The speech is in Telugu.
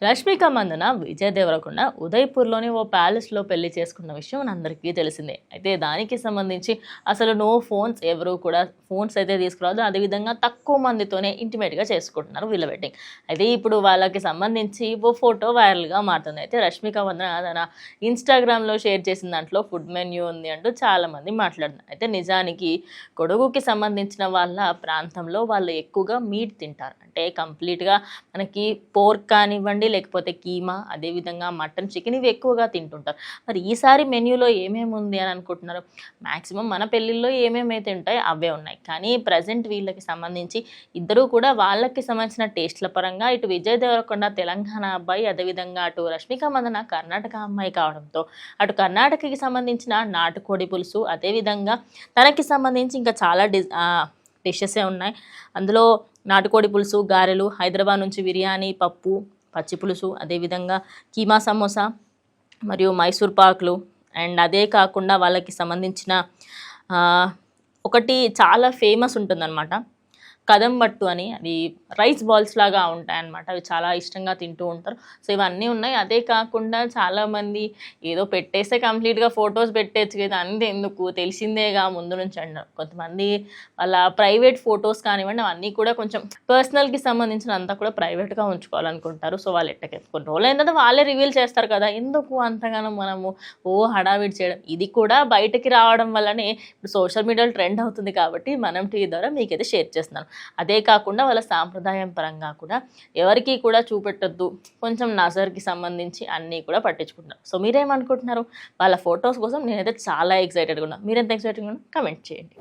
రష్మిక మందన విజయ్ దేవరకొండ ఉదయ్పూర్లోని ఓ ప్యాలెస్లో పెళ్లి చేసుకున్న విషయం మనందరికీ తెలిసిందే. అయితే దానికి సంబంధించి అసలు నో ఫోన్స్, ఎవరు కూడా ఫోన్స్ అయితే తీసుకురాదు. అదేవిధంగా తక్కువ మందితోనే ఇంటిమేట్గా చేసుకుంటున్నారు వీళ్ళ వెడ్డింగ్. అయితే ఇప్పుడు వాళ్ళకి సంబంధించి ఓ ఫోటో వైరల్గా మారుతుంది. అయితే రష్మిక మందన తన ఇన్స్టాగ్రామ్లో షేర్ చేసిన దాంట్లో ఫుడ్ మెన్యూ ఉంది అంటూ చాలామంది మాట్లాడుతున్నారు. అయితే నిజానికి కొడగుకి సంబంధించిన వాళ్ళ ప్రాంతంలో వాళ్ళు ఎక్కువగా మీట్ తింటారు. అంటే కంప్లీట్గా మనకి పోర్క్ కానివ్వండి, లేకపోతే కీమా, అదేవిధంగా మటన్, చికెన్ ఇవి ఎక్కువగా తింటుంటారు. మరి ఈసారి మెన్యూలో ఏమేమి ఉంది అని అనుకుంటున్నారు? మ్యాక్సిమం మన పెళ్ళిళ్ళలో ఏమేమైతే ఉంటాయో అవే ఉన్నాయి. కానీ ప్రజెంట్ వీళ్ళకి సంబంధించి ఇద్దరూ కూడా వాళ్ళకి సంబంధించిన టేస్ట్ల పరంగా ఇటు విజయ్ దేవరకొండ తెలంగాణ అబ్బాయి, అదేవిధంగా అటు రష్మిక మందన కర్ణాటక అమ్మాయి కావడంతో అటు కర్ణాటకకి సంబంధించిన నాటుకోడి పులుసు, అదేవిధంగా తనకి సంబంధించి ఇంకా చాలా డిషెసే ఉన్నాయి. అందులో నాటుకోడి పులుసు, గారెలు, హైదరాబాద్ నుంచి బిర్యానీ, పప్పు, పచ్చి పులుసు, అదేవిధంగా కీమా సమోసా మరియు మైసూర్ పాకులు. అండ్ అదే కాకుండా వాళ్ళకి సంబంధించిన ఒకటి చాలా ఫేమస్ ఉంటుందన్నమాట, కదంబట్టు అని. అవి రైస్ బాల్స్ లాగా ఉంటాయన్నమాట. అవి చాలా ఇష్టంగా తింటూ ఉంటారు. సో ఇవన్నీ ఉన్నాయి. అదే కాకుండా చాలామంది ఏదో పెట్టేస్తే కంప్లీట్గా ఫొటోస్ పెట్టేచ్చు కదా, అంతే ఎందుకు, తెలిసిందేగా ముందు నుంచి అన్నారు. కొంతమంది వాళ్ళ ప్రైవేట్ ఫొటోస్ కానివ్వండి, అవన్నీ కూడా కొంచెం పర్సనల్కి సంబంధించిన అంతా కూడా ప్రైవేట్గా ఉంచుకోవాలనుకుంటారు. సో వాళ్ళు ఎట్టకే కొన్ని రోజులు అయిన తర్వాత వాళ్ళే రివీల్ చేస్తారు కదా, ఎందుకు అంతగానో మనము హడావిడి చేయడం. ఇది కూడా బయటకి రావడం వల్లనే ఇప్పుడు సోషల్ మీడియాలో ట్రెండ్ అవుతుంది కాబట్టి మనం టీవీ ద్వారా మీకైతే షేర్ చేస్తున్నాను. అదే కాకుండా వాళ్ళ సాంప్రదాయం పరంగా కూడా ఎవరికి కూడా చూపెట్టద్దు, కొంచెం నజర్కి సంబంధించి అన్నీ కూడా పట్టించుకుంటున్నారు. సో మీరేమనుకుంటున్నారు? వాళ్ళ ఫొటోస్ కోసం నేనైతే చాలా ఎక్సైటెడ్గా ఉన్నాను. మీరెంత ఎక్సైటెడ్గా ఉన్నా కమెంట్ చేయండి.